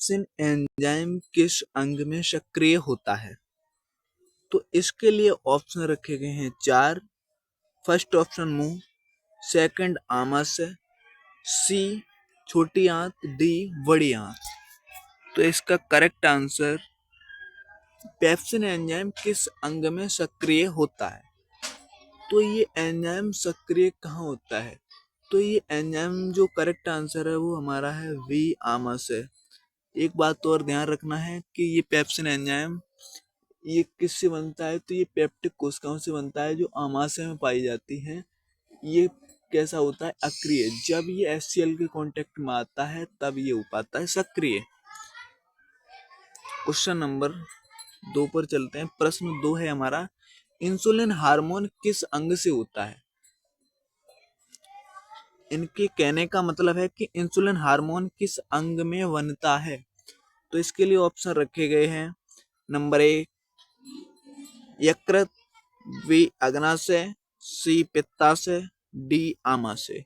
Pepsin enzyme किस अंग में सक्रिय होता है? तो इसके लिए ऑप्शन रखे गए हैं 4। फर्स्ट ऑप्शन मुंह, सेकंड आमाशय, सी छोटी आंत, डी बड़ी आंत। तो इसका करेक्ट आंसर पेप्सिन एंजाइम किस अंग में सक्रिय होता है? तो ये एंजाइम सक्रिय कहाँ होता है? तो ये एंजाइम जो करेक्ट आंसर है वो हमारा है वी, आमाशय। एक बात और ध्यान रखना है कि ये पेप्सिन एंजाइम ये किससे बनता है? तो ये पेप्टिक कोशिकाओं से बनता है जो आमाशय में पाई जाती हैं। ये कैसा होता है? अक्रिय। जब ये HCl के कांटेक्ट में आता है तब ये हो पाता है सक्रिय। क्वेश्चन नंबर 2 पर चलते हैं। प्रश्न 2 है हमारा, इंसुलिन हार्मोन किस अंग से होता है? इनके कहने का मतलब है कि इंसुलिन हार्मोन किस अंग में बनता है। तो इसके लिए ऑप्शन रखे गए हैं। नंबर 1 यकृत, बी अग्नाशय, सी पित्ताशय, डी आमाशय।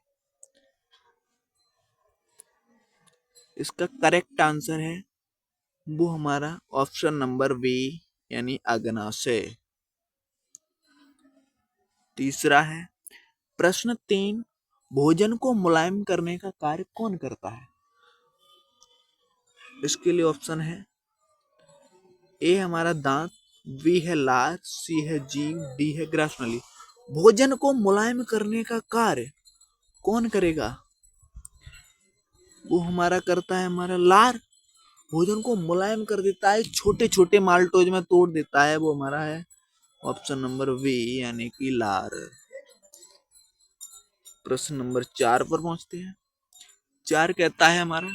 इसका करेक्ट आंसर है वो हमारा ऑप्शन नंबर बी यानी अग्नाशय। तीसरा है प्रश्न 3, भोजन को मुलायम करने का कार्य कौन करता है? इसके लिए ऑप्शन है ए हमारा दांत, बी है लार, सी है जीभ, डी है ग्रासनली। भोजन को मुलायम करने का कार्य कौन करेगा? वो हमारा करता है हमारा लार। भोजन को मुलायम कर देता है, छोटे छोटे माल्टोज में तोड़ देता है, वो हमारा है ऑप्शन नंबर बी यानी कि लार। प्रश्न नंबर 4 पर पहुंचते हैं। 4 कहता है हमारा,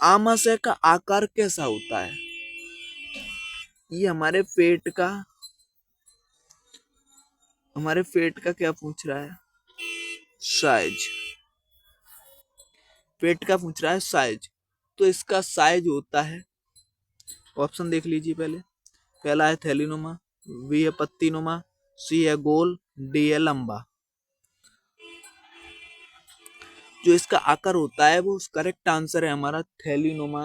आमाशय का आकार कैसा होता है? ये हमारे पेट का क्या पूछ रहा है? साइज। पेट का पूछ रहा है साइज। तो इसका साइज होता है, ऑप्शन देख लीजिए पहले। पहला है थैलीनुमा, बी है पत्तीनुमा, सी है गोल, डी है लंबा। जो इसका आकार होता है वो करेक्ट आंसर है हमारा थैलीनुमा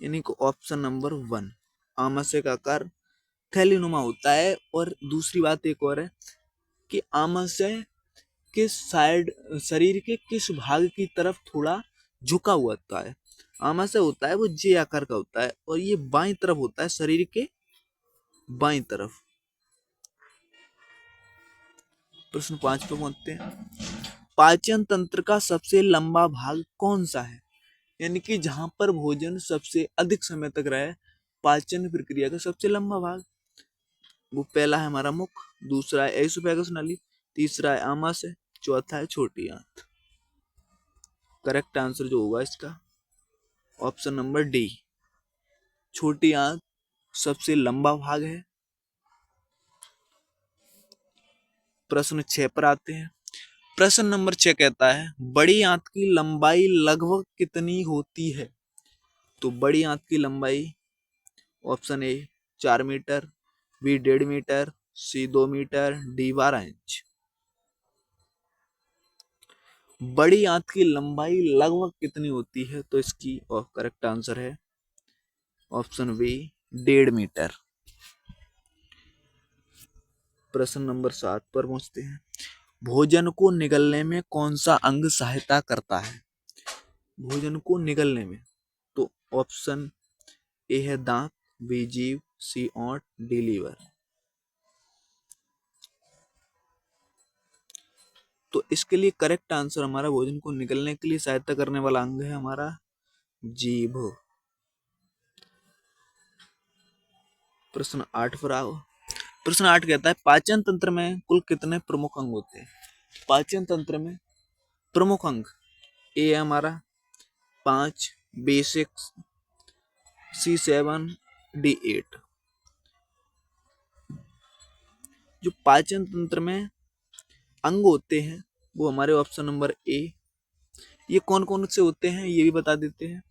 यानी कि ऑप्शन नंबर 1। आमाशय का आकार थैलीनुमा होता है। और दूसरी बात एक और है कि आमाशय किस साइड, शरीर के किस भाग की तरफ थोड़ा झुका हुआ होता है? आमाशय होता है वो जे आकार का होता है और ये बाईं तरफ होता है, शरीर के बाईं तरफ। प्रश्न 5 पे पहुंचते हैं। पाचन तंत्र का सबसे लंबा भाग कौन सा है? यानी कि जहां पर भोजन सबसे अधिक समय तक रहे, पाचन प्रक्रिया का सबसे लंबा भाग। वो पहला है हमारा मुख, दूसरा है एसोफेगस नली, तीसरा है आमाशय, चौथा है छोटी आंत। करेक्ट आंसर जो होगा इसका ऑप्शन नंबर डी, छोटी आंत सबसे लंबा भाग है। प्रश्न 6 पर आते हैं। प्रश्न नंबर 6 कहता है, बड़ी आंत की लंबाई लगभग कितनी होती है? तो बड़ी आंत की लंबाई option A 4 metre, B 1.5 metre, C 2 metre, D 12 inch. बड़ी आंत की लंबाई लगभग कितनी होती है? तो इसकी करेक्ट आंसर है ऑप्शन बी 1.5 मीटर। प्रश्न नंबर 7 पर पहुंचते हैं। भोजन को निगलने में कौन सा अंग सहायता करता है? भोजन को निगलने में तो ऑप्शन ए है दांत, बी जीभ, सी ओंठ, डी लीवर। तो इसके लिए करेक्ट आंसर हमारा भोजन को निगलने के लिए सहायता करने वाला अंग है हमारा जीभ। प्रश्न 8 पर आओ। प्रश्न 8 कहता है, पाचन तंत्र में कुल कितने प्रमुख अंग होते हैं? पाचन तंत्र में प्रमुख अंग ए है हमारा 5, बी 6, सी 7, डी 8। जो पाचन तंत्र में अंग होते हैं वो हमारे ऑप्शन नंबर ए। ये कौन कौन से होते हैं ये भी बता देते हैं।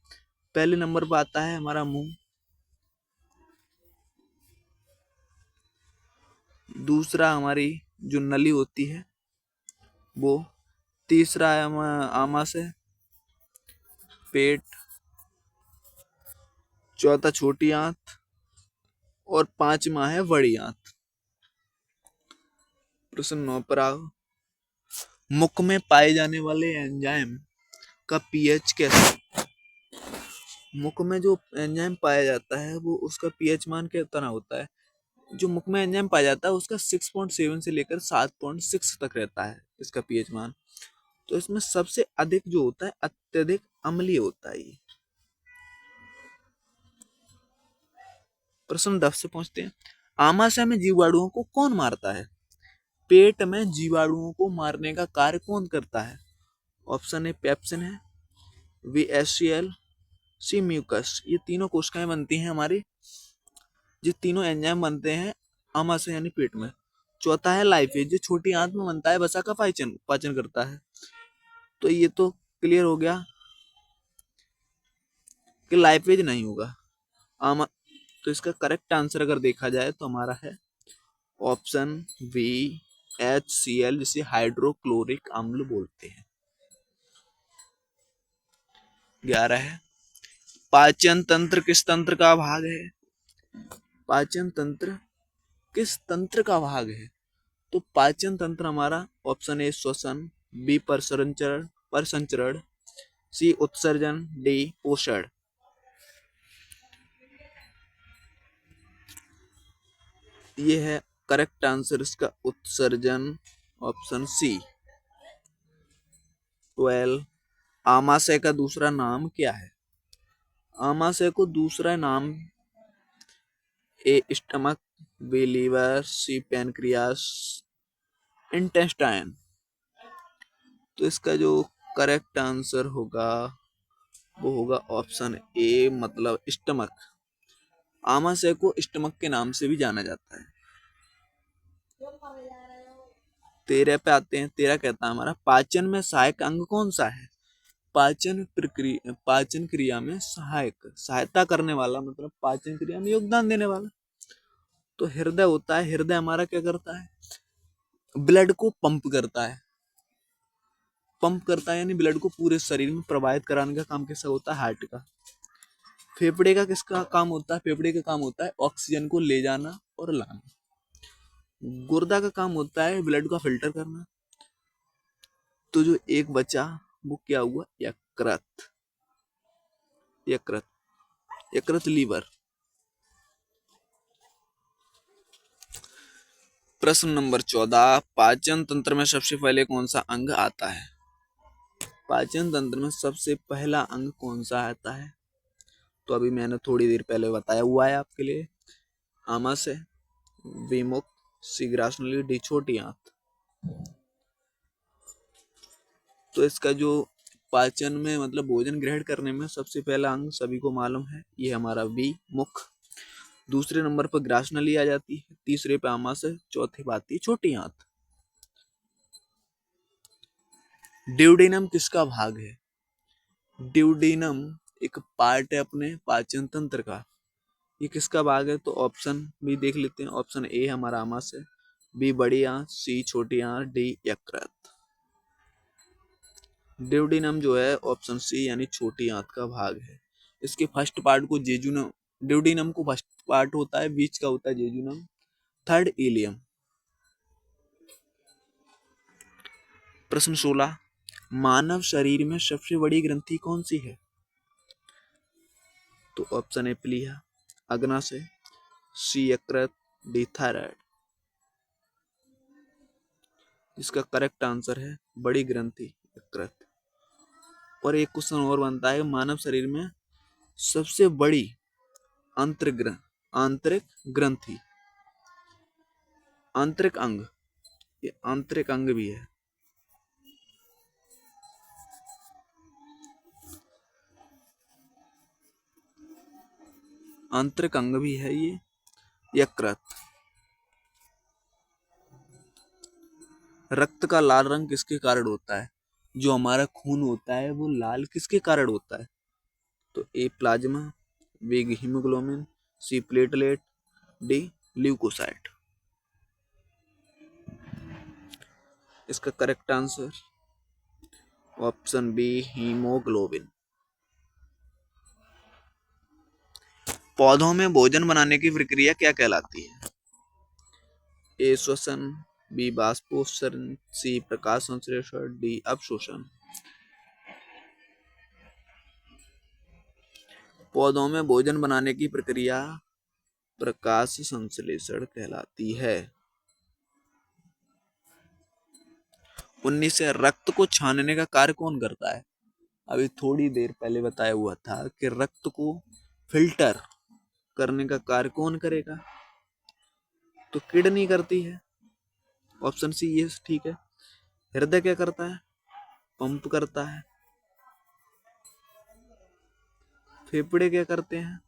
पहले नंबर पर आता है हमारा मुंह, दूसरा हमारी जो नली होती है वो, तीसरा है आमाशय, पेट, चौथा छोटी आंत और पांचवा है बड़ी आंत। प्रश्न 9 पर आओ। मुख में पाए जाने वाले एंजाइम का पीएच कैसा? मुख में जो एंजाइम पाया जाता है वो उसका पीएच मान कितना होता है? जो मुख में एंजाइम पाया जाता है उसका 6.7 से लेकर 7.6 तक रहता है इसका पीएच मान। तो इसमें सबसे अधिक जो होता है अत्यधिक अम्लीय होता है ये। प्रश्न 10 से पहुंचते हैं। आमाशय में जीवाणुओं को कौन मारता है? पेट में जीवाणुओं को मारने का कार्य कौन करता है? ऑप्शन ए पेप्सिन है, बी एचसीएल, सी म्यूकस। ये तीनों कोशिकाएं बनती हैं हमारी, ये तीनों एंजाइम बनते हैं आमाशय यानी पेट में। चौथा है लाइपेज, जो छोटी आंत में बनता है, वसा का पाचन पाचन करता है। तो ये तो क्लियर हो गया कि लाइपेज नहीं होगा। आमा तो इसका करेक्ट आंसर अगर देखा जाए तो हमारा है ऑप्शन बी HCl, जिसे हाइड्रोक्लोरिक अम्ल बोलते हैं। 11 है। पाचन तंत्र किस तंत्र का भाग है? पाचन तंत्र किस तंत्र का भाग है? तो पाचन तंत्र हमारा ऑप्शन ए श्वसन, बी परिसंचरण, सी उत्सर्जन, डी पोषण। ये है करेक्ट आंसर इसका उत्सर्जन, ऑप्शन सी। 12। आमाशय का दूसरा नाम क्या है? आमाशय को दूसरा नाम ए स्टमक, बी लीवर, सी पैनक्रियास, इंटेस्टाइन। तो इसका जो करेक्ट आंसर होगा वो होगा ऑप्शन ए, मतलब स्टमक। आमाशय को स्टमक के नाम से भी जाना जाता है। 13 पे आते हैं। 13 कहता है हमारा पाचन में सहायक अंग कौन सा है? पाचन क्रिया में सहायता करने वाला, मतलब पाचन क्रिया में योगदान देने वाला तो हृदय होता है। हृदय हमारा क्या करता है? ब्लड को पंप करता है। पंप करता है यानी ब्लड को पूरे शरीर में प्रवाहित कराने का काम किसका होता है? हार्ट का। फेफड़े का किसका काम होता है? फेफड़े का काम होता है ऑक्सीजन को ले जाना और लाना। गुर्दा का काम होता है ब्लड का फिल्टर करना। तो जो एक बचा वो क्या हुआ? यकृत। यकृत यकृत लीवर। प्रश्न नंबर 14। पाचन तंत्र में सबसे पहले कौन सा अंग आता है? पाचन तंत्र में सबसे पहला अंग कौन सा आता है? तो अभी मैंने थोड़ी देर पहले बताया हुआ है आपके लिए। आमाशय, बी मुख, सी ग्रासनली, डी छोटी आंत। तो इसका जो पाचन में मतलब भोजन ग्रहण करने में सबसे पहला अंग सभी को मालूम है, ये हमारा बी मुख। दूसरे नंबर पर ग्रासनली आ जाती है, तीसरे पे आमाशय, चौथे पे आती है छोटी आंत। ड्यूडेनम किसका भाग है? ड्यूडेनम एक पार्ट है अपने पाचन तंत्र का। ये किसका भाग है? तो ऑप्शन बी देख लेते हैं। ऑप्शन ए हमारा आमाशय, बी बड़ी आंत, सी छोटी आंत, डी यकृत। ड्यूडेनम जो है ऑप्शन सी यानी छोटी आंत का भाग है। इसके फर्स्ट पार्ट को जेजुनम, ड्यूडेनम को फर्स्ट पार्ट होता है, बीच का होता है जेजुनम, थर्ड इलियम। प्रश्न 16। मानव शरीर में सबसे बड़ी ग्रंथि कौन सी है? तो ऑप्शन ए प्लीहा, अग्नाशय, सी यकृत, डी थायराइड। इसका करेक्ट आंसर है बड़ी ग्रंथि यकृत। और एक क्वेश्चन और बनता है, मानव शरीर में सबसे बड़ी आंतरिक ग्रंथि, आंतरिक अंग, ये आंतरिक अंग भी है। आंतरिक अंग भी है ये यकृत। रक्त का लाल रंग किसके कारण होता है? जो हमारा खून होता है वो लाल किसके कारण होता है? तो A plasma, B haemoglobin, C platelet, D leukocyte. इसका correct answer option B haemoglobin. पौधों में भोजन बनाने की प्रक्रिया क्या कहलाती है? ए श्वसन, बी बाष्पोत्सर्जन, सी प्रकाश संश्लेषण, डी अवशोषण। पौधों में भोजन बनाने की प्रक्रिया प्रकाश संश्लेषण कहलाती है। 19 से रक्त को छानने का कार्य कौन करता है? अभी थोड़ी देर पहले बताया हुआ था कि रक्त को फिल्टर करने का कार्य कौन करेगा? तो किडनी करती है। ऑप्शन सी ये ठीक है। हृदय क्या करता है? पंप करता है। फेफड़े क्या करते हैं?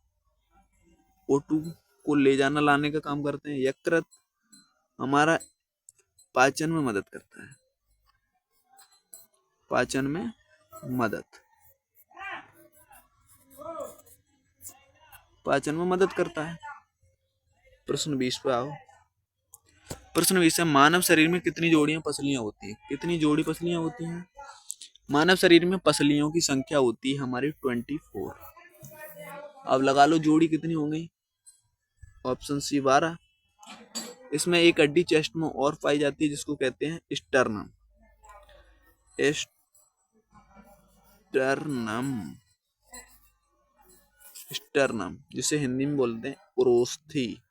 O2 को ले जाना लाने का काम करते हैं। यकृत हमारा पाचन में मदद करता है। पाचन में मदद पाचन में मदद करता है। प्रश्न 20 पे आओ। प्रश्न 20 है, मानव शरीर में कितनी जोड़ियां पसलियां होती हैं? कितनी जोड़ी पसलियां होती हैं? मानव शरीर में पसलियों की संख्या होती है हमारी 24। अब लगा लो जोड़ी कितनी हो गई? Option C 12। इसमें एक हड्डी चेस्ट में और पाई जाती है जिसको कहते हैं स्टर्नम। स्टर्नम स्टर्नम जिसे हिंदी में बोलते हैं उरोस्थी।